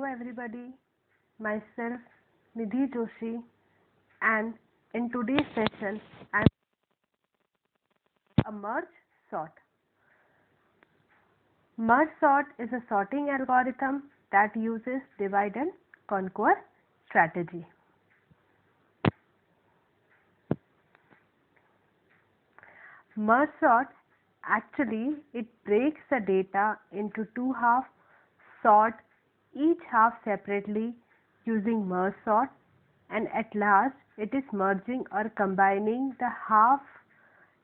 Hello everybody, myself Nidhi Joshi, and in today's session I am a merge sort. Merge sort is a sorting algorithm that uses divide and conquer strategy. Merge sort actually it breaks the data into two halves, sort each half separately using merge sort, and at last it is merging or combining the half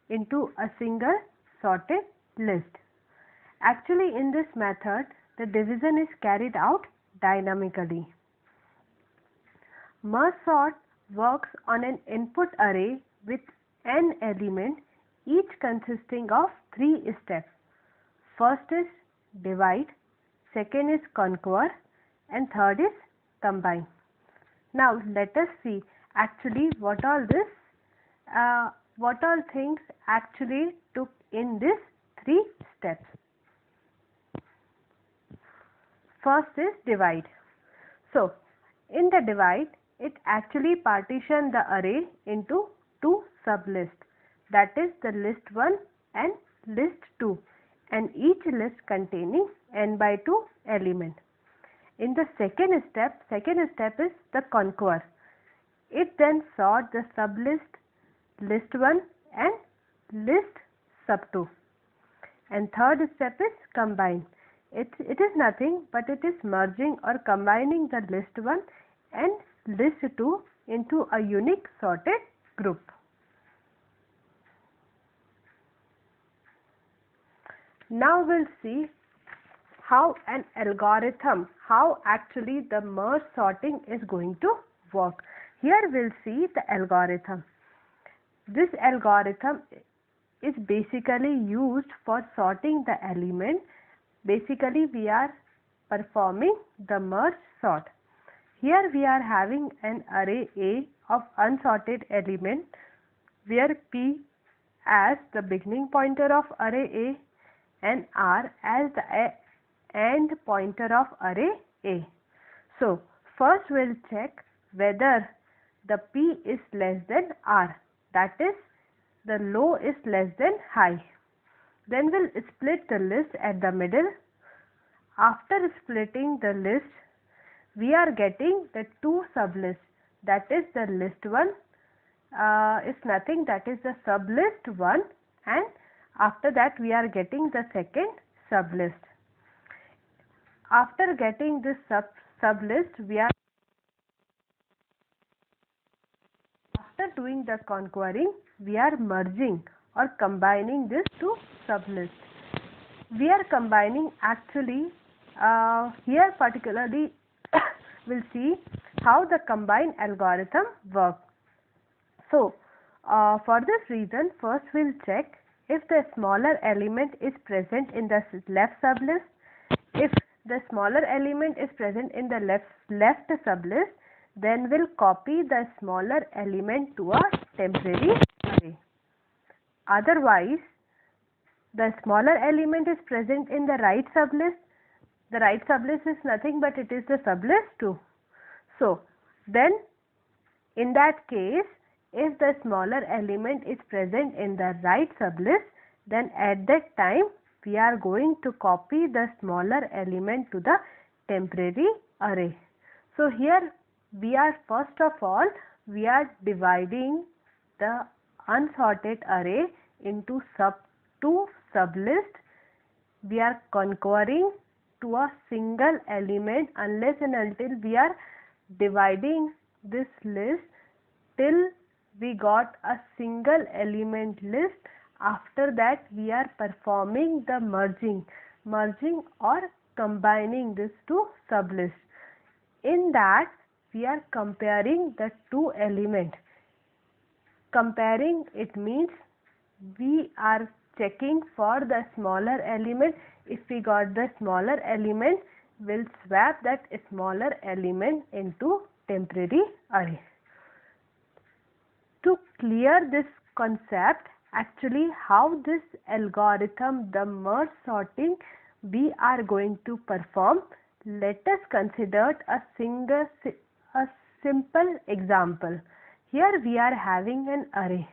into a single sorted list. Actually, in this method, the division is carried out dynamically. Merge sort works on an input array with n elements, each consisting of three steps. First is divide, second is conquer, and third is combine. Now let us see actually what all things actually took in these three steps. First is divide. So in the divide, it actually partitioned the array into two sublists, that is the list 1 and list 2, and each list containing n by 2 elements. In the second step is the conquer. It then sort the sublist list 1 and list sub 2. And third step is combine. It is nothing but it is merging or combining the list 1 and list 2 into a unique sorted group. Now we'll see how actually the merge sorting is going to work. Here we'll see the algorithm. This algorithm is basically used for sorting the element. Basically we are performing the merge sort. Here we are having an array A of unsorted element where P as the beginning pointer of array A and R as the end pointer of array A. So first we'll check whether the P is less than R, that is the low is less than high. Then we'll split the list at the middle. After splitting the list, we are getting the two sublists, that is the list 1 is nothing, that is the sublist 1, and after that we are getting the second sublist. After getting this sublist, we are after doing the conquering, we are merging or combining these two sublists. We are combining actually here particularly we'll see how the combine algorithm works. So for this reason, first we'll check if the smaller element is present in the left sublist. If the smaller element is present in the left sublist, then we'll copy the smaller element to a temporary array. Otherwise, the smaller element is present in the right sublist. The right sublist is nothing but it is the sublist 2. So then in that case, if the smaller element is present in the right sublist, then at that time we are going to copy the smaller element to the temporary array. So here we are first of all we are dividing the unsorted array into two sublists. We are conquering to a single element unless and until we are dividing this list till we got a single element list. After that we are performing the merging or combining these two sublists. In that we are comparing the two elements. Comparing, it means we are checking for the smaller element. If we got the smaller element, we'll swap that smaller element into temporary array. To clear this concept, actually how this algorithm, the merge sorting, we are going to perform, let us consider a simple example. Here we are having an array.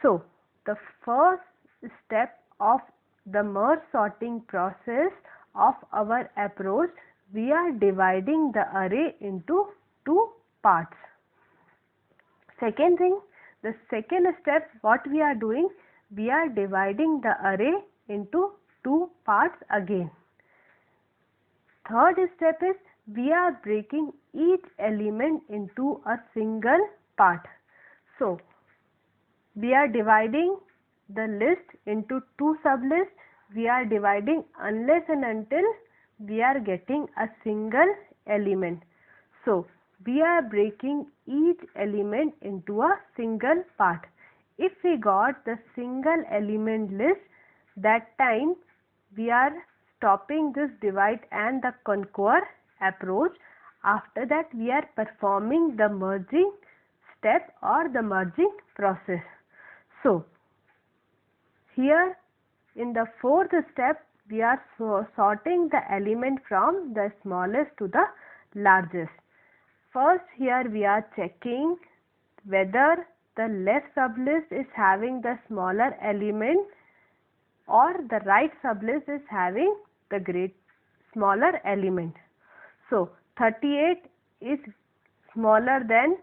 So the first step of the merge sorting process of our approach, we are dividing the array into two parts. Second thing, the second step, what we are doing, we are dividing the array into two parts again. Third step is we are breaking each element into a single part. So we are dividing the list into two sublists. We are dividing unless and until we are getting a single element. So we are breaking each element into a single part. If we got the single element list, that time we are stopping this divide and the conquer approach. After that we are performing the merging step or the merging process. So here in the fourth step we are sorting the element from the smallest to the largest. First here we are checking whether the left sublist is having the smaller element or the right sublist is having the smaller element. So 38 is smaller than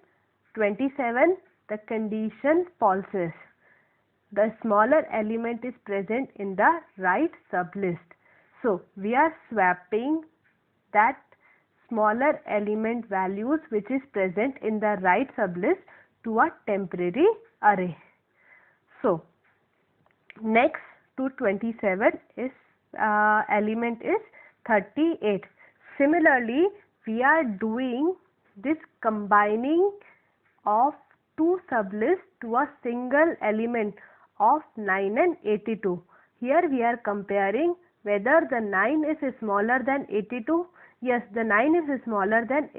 27, the condition falses. The smaller element is present in the right sublist. So we are swapping that smaller element values which is present in the right sublist to a temporary array. So next to 27 is element is 38. Similarly, we are doing this combining of two sublists to a single element of 9 and 82. Here we are comparing whether the 9 is smaller than 82. Yes, the 9 is smaller than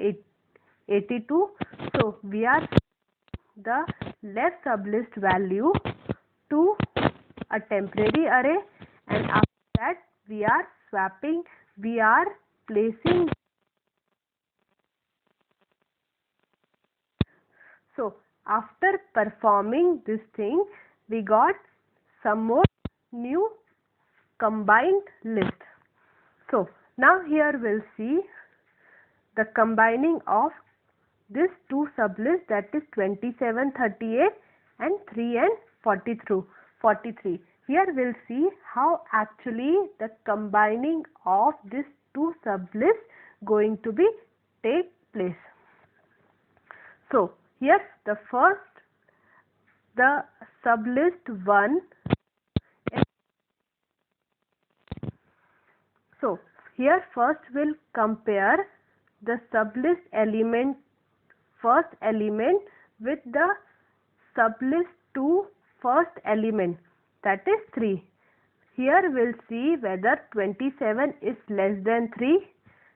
82. So we are the left sublist value to a temporary array, and after that we are swapping, we are placing. So after performing this thing, we got some more new combined list. So now here we'll see the combining of these two sublists, that is 27, 38 and 3 and 43. Here we'll see how actually the combining of these two sublists going to be take place. So here the first, the sublist 1. So here first we'll compare the sublist element, first element, with the sublist 2 first element, that is 3. Here we'll see whether 27 is less than 3.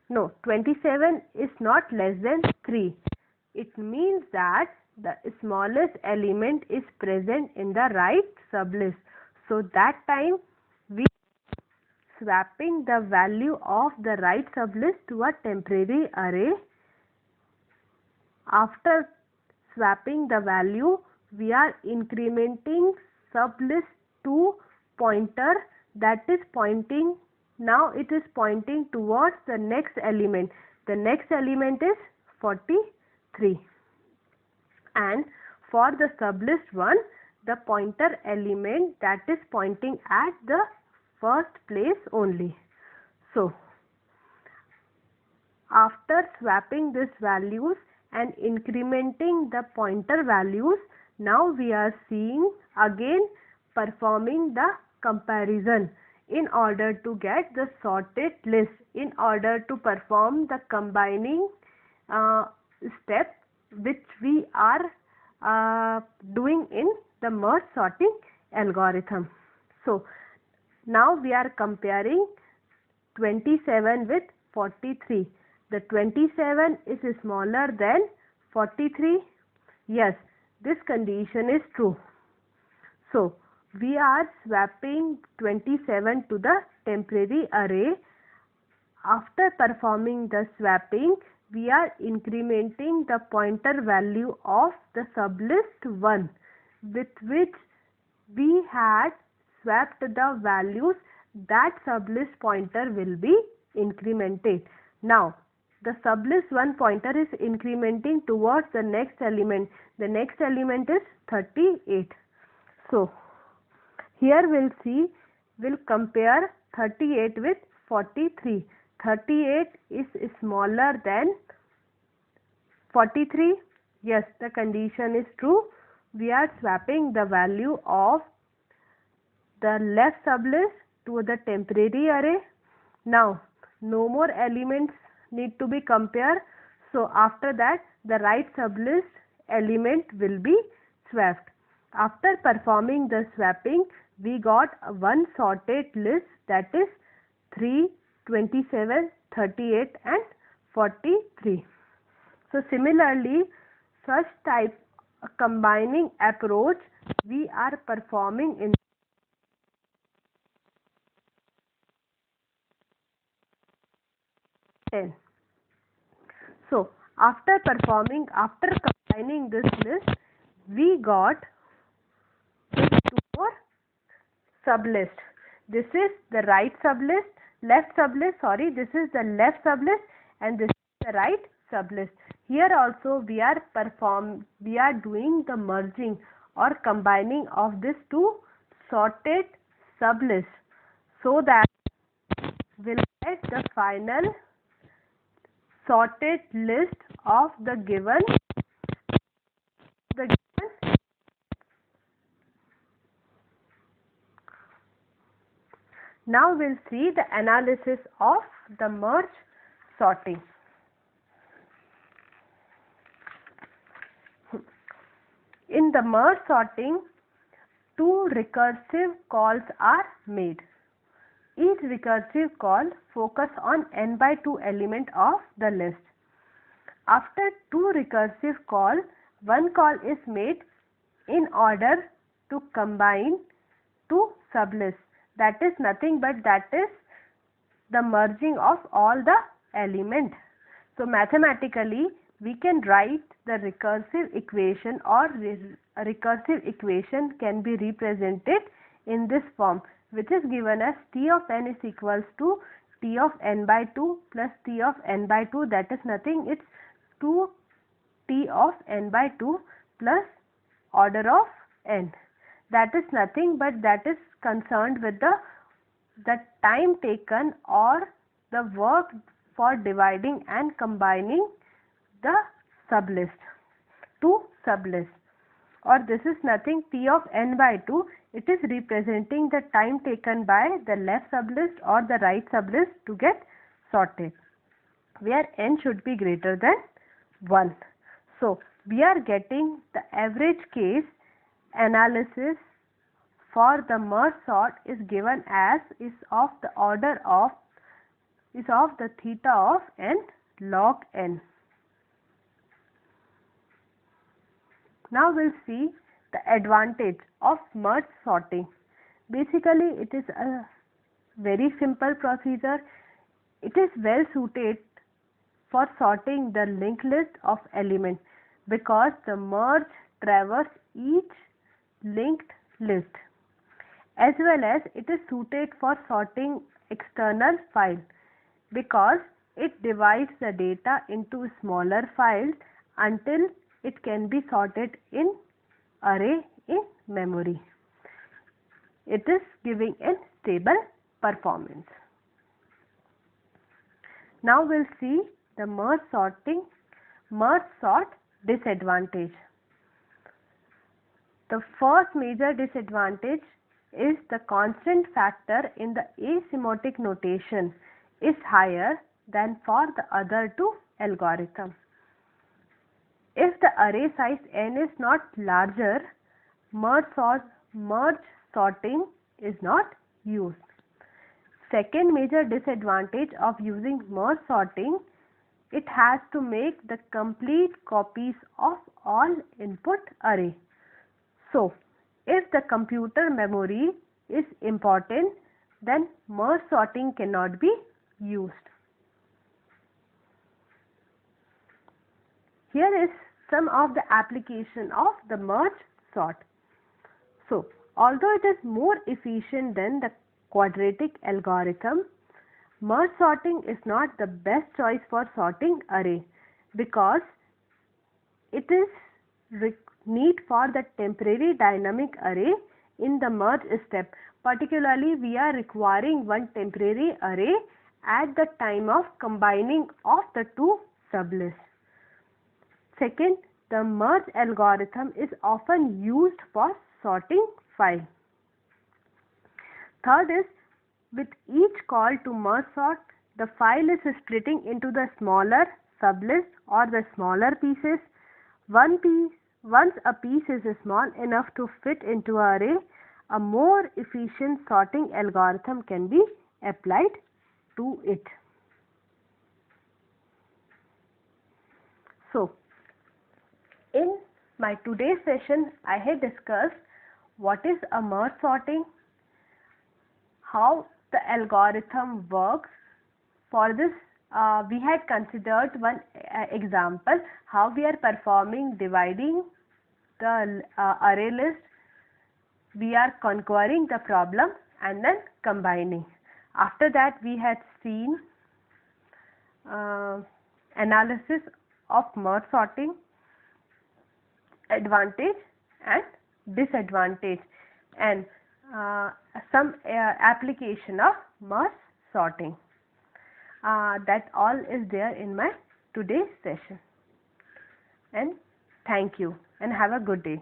No, 27 is not less than 3. It means that the smallest element is present in the right sublist. So that time we swapping the value of the right sublist to a temporary array. After swapping the value, we are incrementing sublist 2 pointer, that is pointing, now it is pointing towards the next element. The next element is 43, and for the sublist 1, the pointer element that is pointing at the first place only. So after swapping these values and incrementing the pointer values, now we are seeing again performing the comparison in order to get the sorted list, in order to perform the combining step which we are doing in the merge sorting algorithm. So now we are comparing 27 with 43. The 27 is smaller than 43. Yes, this condition is true. So we are swapping 27 to the temporary array. after performing the swapping, we are incrementing the pointer value of the sublist 1 with which we had swapped the values. That sublist pointer will be incremented. Now, the sublist 1 pointer is incrementing towards the next element. The next element is 38. So, here we'll compare 38 with 43. 38 is smaller than 43. Yes, the condition is true. We are swapping the value of the left sublist to the temporary array. Now, no more elements need to be compared. So, after that, the right sublist element will be swapped. After performing the swapping, we got one sorted list, that is 3, 27, 38 and 43. So similarly, such type combining approach we are performing in 10. So after combining this list, we got two more sublist. This is the right sublist, left sublist, this is the left sublist and this is the right sublist. Here also we are doing the merging or combining of these two sorted sublists so that we'll get the final sorted list of the given Now we'll see the analysis of the merge sorting. In the merge sorting, two recursive calls are made. Each recursive call focuses on n by 2 element of the list. After two recursive calls, one call is made in order to combine two sublists. That is nothing but that is the merging of all the elements. So mathematically we can write the recursive equation, or recursive equation can be represented in this form, which is given as T of n is equals to T of n by 2 plus T of n by 2, that is nothing, it's 2 T of n by 2 plus order of n. That is nothing but that is concerned with the time taken or the work for dividing and combining the sublist, two sublists. Or this is nothing, T of n by 2, it is representing the time taken by the left sublist or the right sublist to get sorted, where n should be greater than 1. So we are getting the average case analysis for the merge sort is given as is of the order of the theta of n log n. Now we'll see the advantage of merge sorting. Basically it is a very simple procedure. It is well suited for sorting the linked list of elements because the merge traverses each linked list, as well as it is suited for sorting external files because it divides the data into smaller files until it can be sorted in array in memory. It is giving a stable performance. Now we'll see the merge sort disadvantage. The first major disadvantage is the constant factor in the asymptotic notation is higher than for the other two algorithms. If the array size n is not larger, merge sorting is not used. Second major disadvantage of using merge sorting, it has to make the complete copies of all input array. So, if the computer memory is important, then merge sorting cannot be used. Here is some of the application of the merge sort. So, although it is more efficient than the quadratic algorithm, merge sorting is not the best choice for sorting array because it is need for the temporary dynamic array in the merge step. Particularly, we are requiring one temporary array at the time of combining of the two sublists. Second, the merge algorithm is often used for sorting file. Third is, with each call to merge sort, the file is splitting into the smaller sublists or the smaller pieces. Once a piece is small enough to fit into an array, a more efficient sorting algorithm can be applied to it. So, in my today's session, I had discussed what is a merge sorting, how the algorithm works. For this, we had considered one example, how we are performing dividing the array list. We are conquering the problem and then combining. After that, we had seen analysis of merge sorting, advantage and disadvantage, and some application of merge sorting. That all is there in my today's session. And thank you and have a good day.